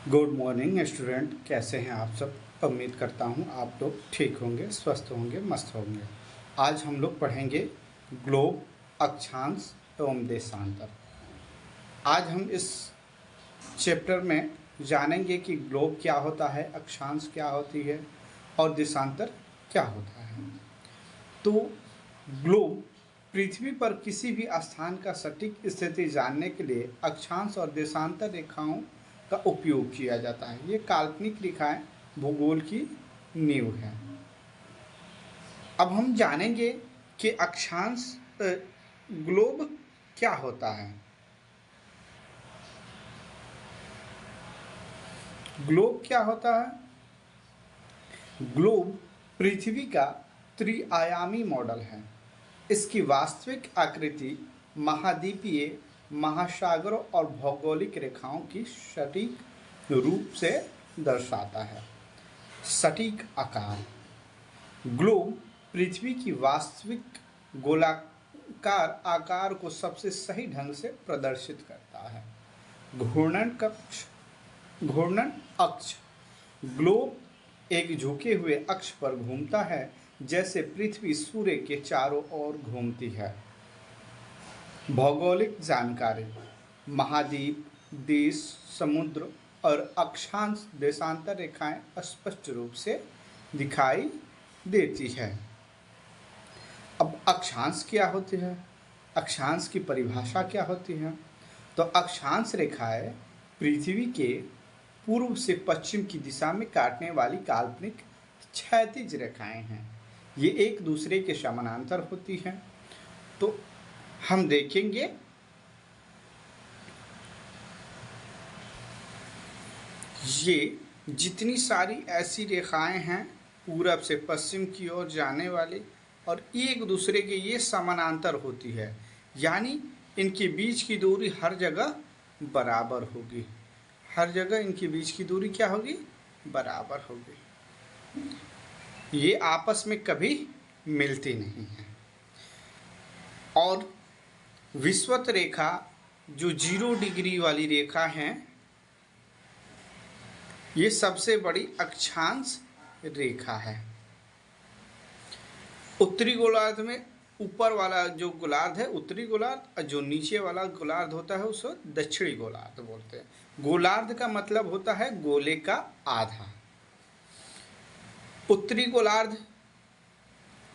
Good morning student, कैसे हैं आप सब। उम्मीद करता हूं आप लोग ठीक होंगे, स्वस्थ होंगे, मस्त होंगे। आज हम लोग पढ़ेंगे ग्लोब, अक्षांश एवं देशांतर। आज हम इस चैप्टर में जानेंगे कि ग्लोब क्या होता है, अक्षांश क्या होती है और देशांतर क्या होता है। तो ग्लोब पृथ्वी पर किसी भी स्थान का सटीक स्थिति जानने के लिए अक्षांश और देशांतर रेखाओं का उपयोग किया जाता है। ये काल्पनिक रेखाएं भूगोल की नींव है। अब हम जानेंगे कि अक्षांश ग्लोब क्या होता है। ग्लोब क्या होता है? ग्लोब पृथ्वी का त्रिआयामी मॉडल है। इसकी वास्तविक आकृति महाद्वीपीय, महासागरों और भौगोलिक रेखाओं की सटीक रूप से दर्शाता है। सटीक आकार। ग्लोब पृथ्वी की वास्तविक गोलाकार आकार को सबसे सही ढंग से प्रदर्शित करता है। घूर्णन अक्ष। ग्लोब एक झुके हुए अक्ष पर घूमता है, जैसे पृथ्वी सूर्य के चारों ओर घूमती है। भौगोलिक जानकारी। महाद्वीप, देश, समुद्र और अक्षांश देशांतर रेखाएं स्पष्ट रूप से दिखाई देती है। अब अक्षांश क्या होती है, अक्षांश की परिभाषा क्या होती है? तो अक्षांश रेखाएं पृथ्वी के पूर्व से पश्चिम की दिशा में काटने वाली काल्पनिक क्षैतिज रेखाएं हैं। ये एक दूसरे के समानांतर होती हैं। तो हम देखेंगे ये जितनी सारी ऐसी रेखाएं हैं पूरब से पश्चिम की ओर जाने वाली, और एक दूसरे के ये समानांतर होती है, यानी इनके बीच की दूरी हर जगह बराबर होगी। हर जगह इनके बीच की दूरी क्या होगी? बराबर होगी। ये आपस में कभी मिलती नहीं है। और विषुवत रेखा जो 0 डिग्री वाली रेखा है, ये सबसे बड़ी अक्षांश रेखा है। उत्तरी गोलार्ध में ऊपर वाला जो गोलार्ध है उत्तरी गोलार्ध, और जो नीचे वाला गोलार्ध होता है उसको दक्षिणी गोलार्ध बोलते हैं। गोलार्ध का मतलब होता है गोले का आधा। उत्तरी गोलार्ध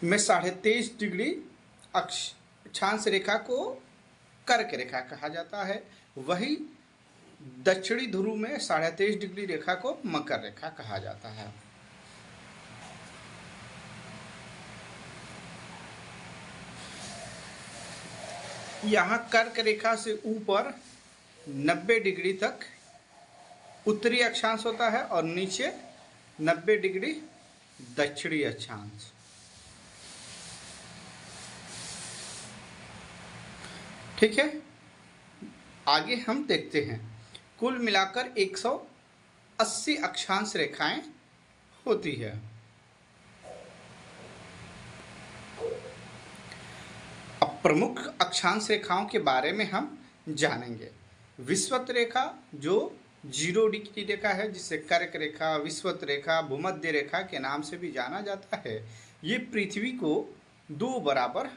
में 23.5 डिग्री अक्षांश रेखा को कर्क रेखा कहा जाता है। वही दक्षिणी ध्रुव में 23.5 डिग्री रेखा को मकर रेखा कहा जाता है। यहाँ कर्क रेखा से ऊपर 90 डिग्री तक उत्तरी अक्षांश होता है और नीचे 90 डिग्री दक्षिणी अक्षांश। ठीक है, आगे हम देखते हैं। कुल मिलाकर 180 अक्षांश रेखाएं होती है। अब प्रमुख अक्षांश रेखाओं के बारे में हम जानेंगे। विषुवत रेखा जो 0 डिग्री रेखा है, जिसे कर्क रेखा, विषुवत रेखा, भूमध्य रेखा के नाम से भी जाना जाता है। ये पृथ्वी को 2 बराबर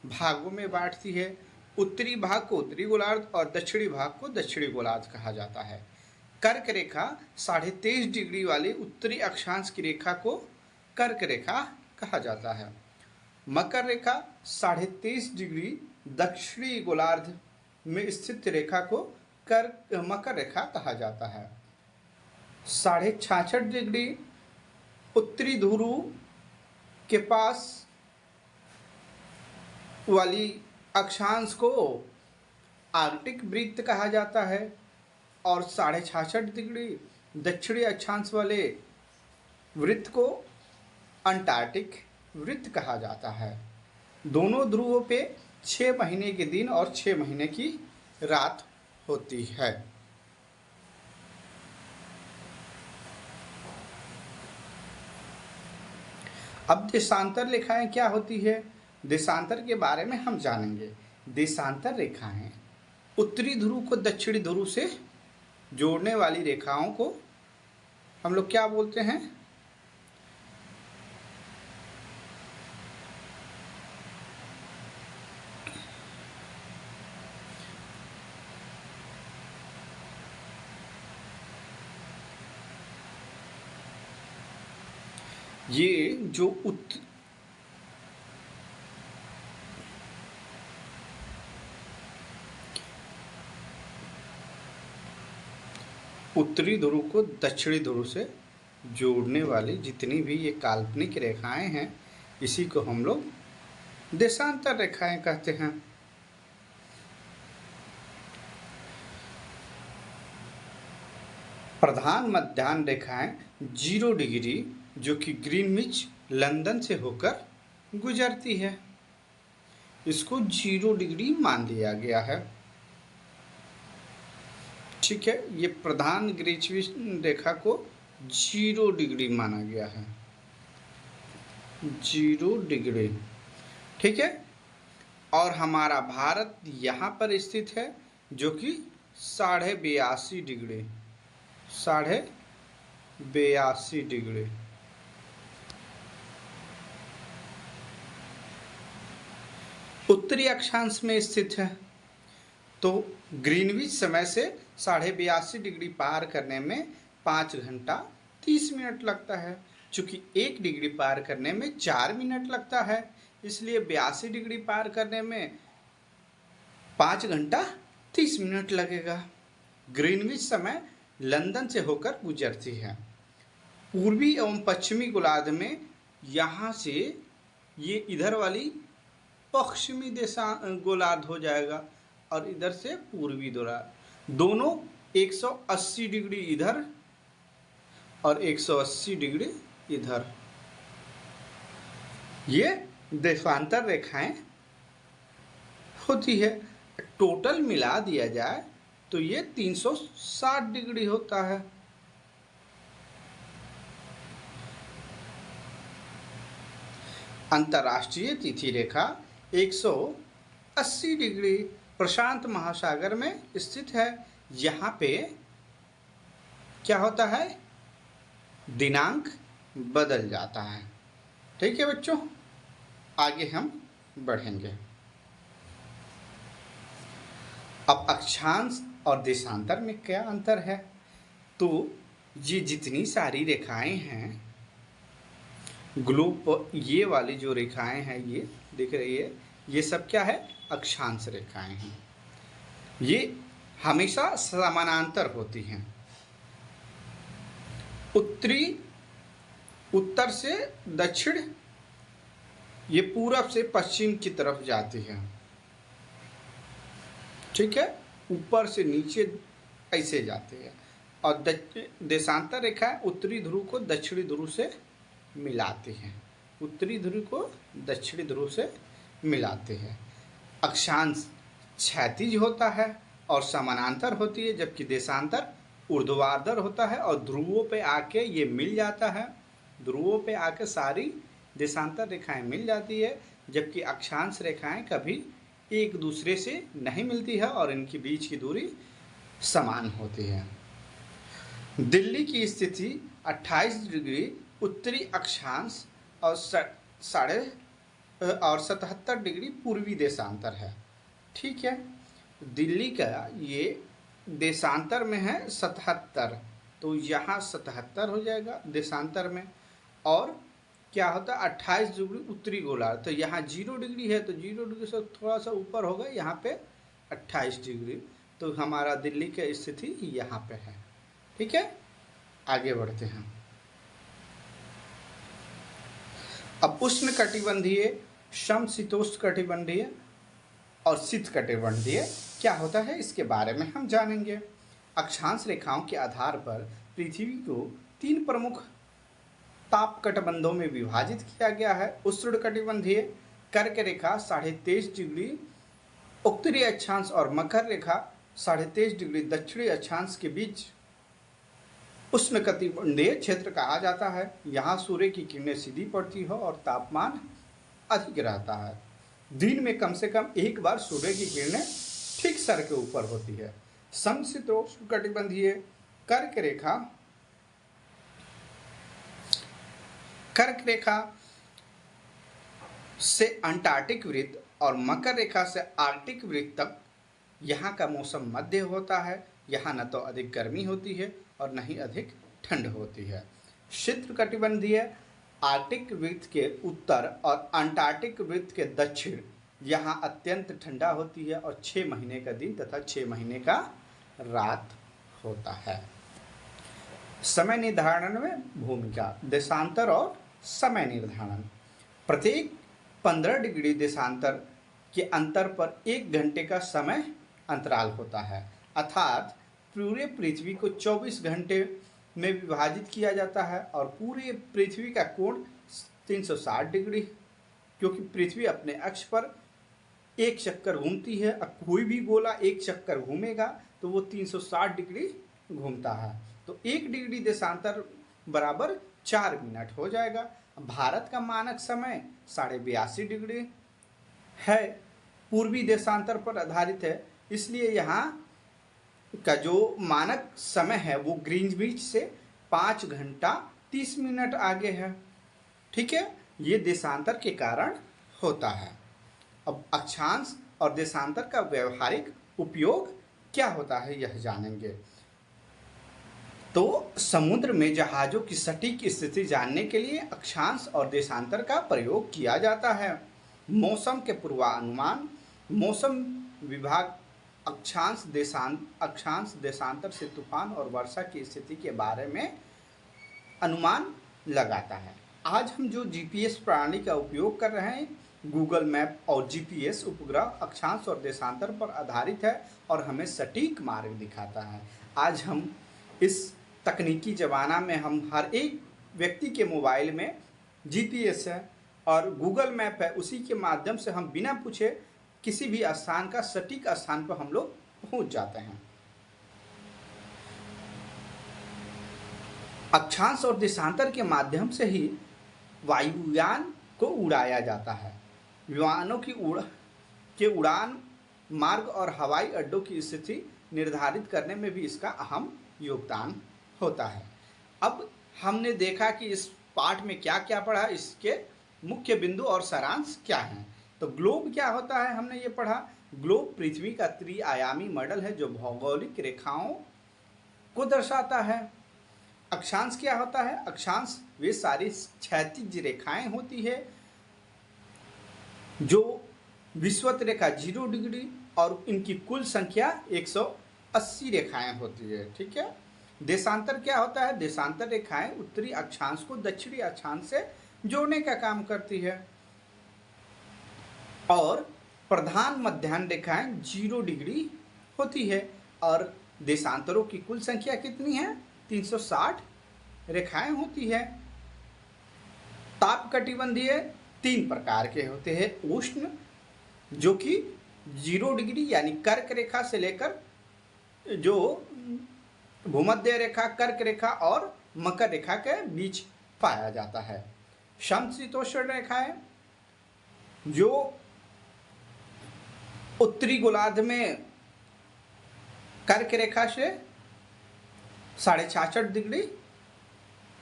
भागों में बांटती है। उत्तरी भाग को उत्तरी गोलार्ध और दक्षिणी भाग को दक्षिणी गोलार्ध कहा जाता है। कर्क रेखा 23.5 डिग्री वाली उत्तरी अक्षांश की रेखा को कर्क रेखा कहा जाता है। मकर रेखा 23.5 डिग्री दक्षिणी गोलार्ध में स्थित रेखा को मकर रेखा कहा जाता है। 66.5 डिग्री उत्तरी ध्रुव के पास वाली अक्षांश को आर्कटिक वृत्त कहा जाता है, और 66.5 डिग्री दक्षिणी अक्षांश वाले वृत्त को अंटार्कटिक वृत्त कहा जाता है। दोनों ध्रुवों पे 6 महीने के दिन और 6 महीने की रात होती है। अब देशांतर रेखाएं क्या होती है? देशांतर के बारे में हम जानेंगे। देशांतर रेखाएं उत्तरी ध्रुव को दक्षिणी ध्रुव से जोड़ने वाली रेखाओं को हम लोग क्या बोलते हैं? ये जो उत्तरी ध्रुव को दक्षिणी ध्रुव से जोड़ने वाली जितनी भी ये काल्पनिक रेखाएं हैं, इसी को हम लोग देशांतर रेखाएं कहते हैं। प्रधान मध्याह्न रेखाएं 0 डिग्री जो कि ग्रीनविच लंदन से होकर गुजरती है, इसको 0 डिग्री मान लिया गया है। ठीक है, ये प्रधान ग्रीनविच रेखा को 0 डिग्री माना गया है, 0 डिग्री। ठीक है, और हमारा भारत यहाँ पर स्थित है जो कि 82.5 डिग्री, 82.5 डिग्री। उत्तरी अक्षांश में स्थित है, तो ग्रीनविच समय से 82.5 डिग्री पार करने में 5 घंटा 30 मिनट लगता है। चूँकि 1 डिग्री पार करने में 4 मिनट लगता है, इसलिए 82 डिग्री पार करने में 5 घंटा 30 मिनट लगेगा। ग्रीनविच समय लंदन से होकर गुजरती है। पूर्वी एवं पश्चिमी गोलार्ध में यहाँ से ये इधर वाली पश्चिमी गोलार्ध हो जाएगा और इधर से पूर्वी गोलार्ध, दोनों 180 डिग्री इधर और 180 डिग्री इधर। ये देशांतर रेखाएं होती है। टोटल मिला दिया जाए तो ये 360 डिग्री होता है। अंतर्राष्ट्रीय तिथि रेखा 180 डिग्री प्रशांत महासागर में स्थित है। यहाँ पे क्या होता है? दिनांक बदल जाता है। ठीक है बच्चों, आगे हम बढ़ेंगे। अब अक्षांश और देशांतर में क्या अंतर है? तो ये जितनी सारी रेखाएं हैं ग्लोब पर, ये वाली जो रेखाएं हैं ये दिख रही है, ये सब क्या है? अक्षांश रेखाएं हैं। ये हमेशा समानांतर होती हैं। उत्तर से दक्षिण, ये पूरब से पश्चिम की तरफ जाती है। ठीक है, ऊपर से नीचे ऐसे जाती है। और देशांतर रेखाएं उत्तरी ध्रुव को दक्षिणी ध्रुव से मिलाती हैं, उत्तरी ध्रुव को दक्षिणी ध्रुव से मिलाते हैं। अक्षांश क्षैतिज होता है और समानांतर होती है, जबकि देशांतर ऊर्ध्वाधर होता है और ध्रुवों पे आके ये मिल जाता है। ध्रुवों पे आके सारी देशांतर रेखाएं मिल जाती है, जबकि अक्षांश रेखाएं कभी एक दूसरे से नहीं मिलती है और इनके बीच की दूरी समान होती है। दिल्ली की स्थिति 28 डिग्री उत्तरी अक्षांश और 77 डिग्री पूर्वी देशांतर है। ठीक है, दिल्ली का ये देशांतर में है 77, तो यहाँ 77 हो जाएगा देशांतर में। और क्या होता है? 28 डिग्री उत्तरी गोलार्ध, तो यहाँ 0 डिग्री है, तो 0 डिग्री से थोड़ा सा ऊपर होगा, यहाँ पे 28 डिग्री, तो हमारा दिल्ली की स्थिति यहाँ पे है। ठीक है, आगे बढ़ते हैं। अब उष्ण कटिबंधीय, समशीतोष्ण कटिबंधीय और शीत कटिबंधीय क्या होता है, इसके बारे में हम जानेंगे। अक्षांश रेखाओं के आधार पर पृथ्वी को 3 प्रमुख ताप कटबंधों में विभाजित किया गया है। उष्ण कटिबंधीय, कर्क रेखा 23.5 डिग्री उत्तरी अक्षांश और मकर रेखा 23.5 डिग्री दक्षिणी अक्षांश के बीच उष्ण कटिबंधीय क्षेत्र कहा जाता है। यहाँ सूर्य की किरणें सीधी पड़ती हो और तापमान अधिक रहता है। दिन में कम से कम एक बार सूर्य की किरणें ठीक सर के ऊपर होती है। समशीतोष्णकटिबंधीय कर्क रेखा, कर्क रेखा से अंटार्कटिक वृत्त और मकर रेखा से आर्कटिक वृत्त तक यहाँ का मौसम मध्य होता है। यहाँ न तो अधिक गर्मी होती है और न ही अधिक ठंड होती है। शीतकटिबंधीय आर्कटिक वृत्त के उत्तर और अंटार्कटिक वृत्त के दक्षिण यहाँ अत्यंत ठंडा होती है और 6 महीने का दिन तथा 6 महीने का रात होता है। समय निर्धारण में भूमिका, देशांतर और समय निर्धारण। प्रत्येक 15 डिग्री देशांतर के अंतर पर 1 घंटे का समय अंतराल होता है, अर्थात पूरे पृथ्वी को 24 घंटे में विभाजित किया जाता है और पूरे पृथ्वी का कोण 360 डिग्री, क्योंकि पृथ्वी अपने अक्ष पर एक चक्कर घूमती है। अब कोई भी गोला एक चक्कर घूमेगा तो वो 360 डिग्री घूमता है, तो 1 डिग्री देशांतर बराबर 4 मिनट हो जाएगा। भारत का मानक समय 82.5 डिग्री है, पूर्वी देशांतर पर आधारित है, इसलिए यहाँ का जो मानक समय है वो ग्रीनविच से 5 घंटा 30 मिनट आगे है। ठीक है, ये देशांतर के कारण होता है। अब अक्षांश और देशांतर का व्यवहारिक उपयोग क्या होता है यह जानेंगे। तो समुद्र में जहाज़ों की सटीक स्थिति जानने के लिए अक्षांश और देशांतर का प्रयोग किया जाता है। मौसम के पूर्वानुमान, मौसम विभाग अक्षांश देशांतर से तूफान और वर्षा की स्थिति के बारे में अनुमान लगाता है। आज हम जो जीपीएस प्रणाली का उपयोग कर रहे हैं, गूगल मैप और जीपीएस उपग्रह अक्षांश और देशांतर पर आधारित है और हमें सटीक मार्ग दिखाता है। आज हम इस तकनीकी ज़माना में हम हर एक व्यक्ति के मोबाइल में जीपीएस है और गूगल मैप है, उसी के माध्यम से हम बिना पूछे किसी भी स्थान का सटीक स्थान पर हम लोग पहुंच जाते हैं। अक्षांश और देशांतर के माध्यम से ही वायुयान को उड़ाया जाता है। विमानों की उड़ान मार्ग और हवाई अड्डों की स्थिति निर्धारित करने में भी इसका अहम योगदान होता है। अब हमने देखा कि इस पाठ में क्या क्या पढ़ा, इसके मुख्य बिंदु और सारांश क्या हैं। तो ग्लोब क्या होता है हमने ये पढ़ा। ग्लोब पृथ्वी का त्रिआयामी मॉडल है जो भौगोलिक रेखाओं को दर्शाता है। अक्षांश क्या होता है, अक्षांश वे सारी क्षैतिज रेखाएं होती है जो विषुवत रेखा 0 डिग्री और इनकी कुल संख्या 180 रेखाएं होती है। ठीक है। देशांतर क्या होता है, देशांतर रेखाएं उत्तरी अक्षांश को दक्षिणी अक्षांश से जोड़ने का काम करती है और प्रधान मध्याह्न रेखाएं 0 डिग्री होती है और देशांतरों की कुल संख्या कितनी है, 360 रेखाएं होती है। ताप कटिबंधीय 3 प्रकार के होते हैं। उष्ण जो कि 0 डिग्री यानी कर्क रेखा से लेकर जो भूमध्य रेखा, कर्क रेखा और मकर रेखा के बीच पाया जाता है। समशीतोष्ण रेखाएं जो उत्तरी गोलार्ध में कर्क रेखा से 66.5 डिग्री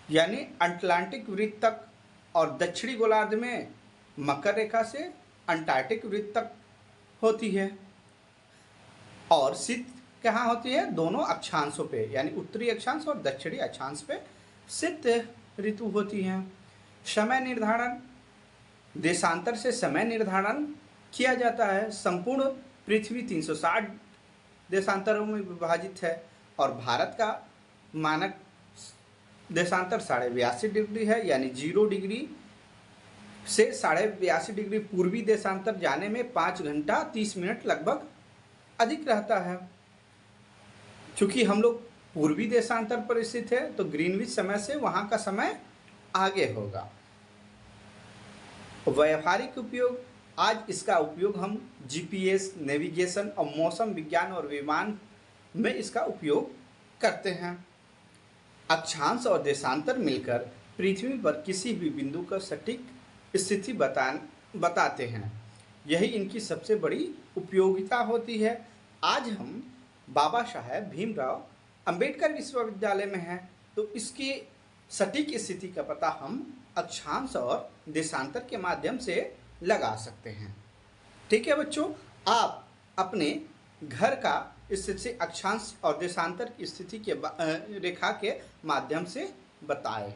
यानी अटलांटिक वृत्त तक और दक्षिणी गोलार्ध में मकर रेखा से अंटार्कटिक वृत्त तक होती है। और शीत कहाँ होती है, दोनों अक्षांशों पे यानी उत्तरी अक्षांश और दक्षिणी अक्षांश पे शीत ऋतु होती है। समय निर्धारण, देशांतर से समय निर्धारण किया जाता है। संपूर्ण पृथ्वी 360 देशांतरों में विभाजित है और भारत का मानक देशांतर 82.5 डिग्री है यानी 0 डिग्री से 82.5 डिग्री पूर्वी देशांतर जाने में 5 घंटा 30 मिनट लगभग अधिक रहता है। क्योंकि हम लोग पूर्वी देशांतर पर स्थित है तो ग्रीनविच समय से वहाँ का समय आगे होगा। व्यावहारिक उपयोग, आज इसका उपयोग हम जीपीएस, नेविगेशन और मौसम विज्ञान और विमान में इसका उपयोग करते हैं। अक्षांश और देशांतर मिलकर पृथ्वी पर किसी भी बिंदु का सटीक स्थिति बताते हैं। यही इनकी सबसे बड़ी उपयोगिता होती है। आज हम बाबा साहेब भीमराव अंबेडकर विश्वविद्यालय में है, तो इसकी सटीक स्थिति का पता हम अक्षांश और देशांतर के माध्यम से लगा सकते हैं। ठीक है बच्चों, आप अपने घर का स्थिति अक्षांश और देशांतर की स्थिति के रेखा के माध्यम से बताएं।